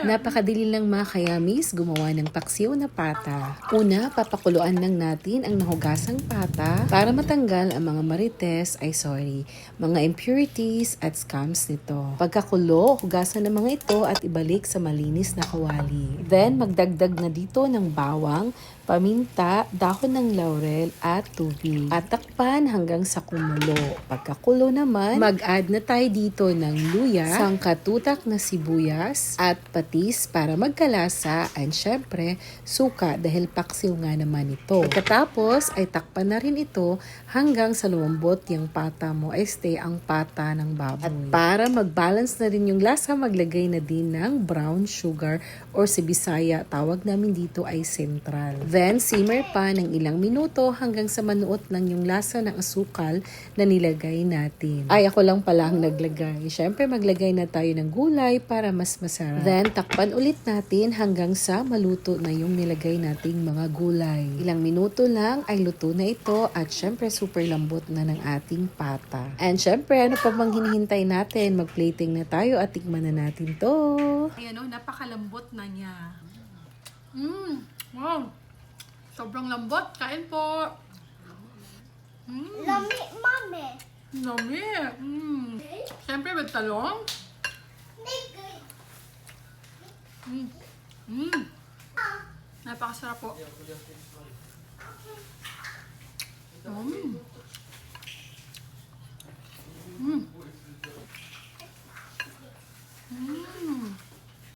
Napakadali lang mga kayamis gumawa ng paksiw na pata. Una, papakuluan lang natin ang nahugasang pata para matanggal ang mga mga impurities at scums nito. Pagkakulo, hugasan ng mga ito at ibalik sa malinis na kawali. Then, magdagdag na dito ng bawang, paminta, dahon ng laurel at tubig. At takpan hanggang sa kumulo. Pagkakulo naman, mag-add na tayo dito ng luya, sangkatutak na sibuyas, at patis para magkalasa, and syempre, suka dahil paksiw nga naman ito. Pagkatapos ay takpan na rin ito hanggang sa lumambot yung pata mo ay stay ang pata ng baboy. At para mag-balance na rin yung lasa, maglagay na din ng brown sugar or sa Bisaya, tawag namin dito ay sentral. Then, simmer pa ng ilang minuto hanggang sa manuot lang yung lasa ng asukal na nilagay natin. Ay, ako lang pala ang naglagay. Syempre, maglagay na tayo ng gulay para mas masarap. Then, takpan ulit natin hanggang sa maluto na yung nilagay nating mga gulay. Ilang minuto lang ay luto na ito at syempre, super lambot na ng ating pata. And syempre, ano pa bang hinihintay natin? Mag-plating na tayo at tikman na natin to. Ayan o, napakalambot na niya. Wow! Sobrang lambot. Kain po. Lami, mami. Lami. Siyempre, with talong. Napakasarap po.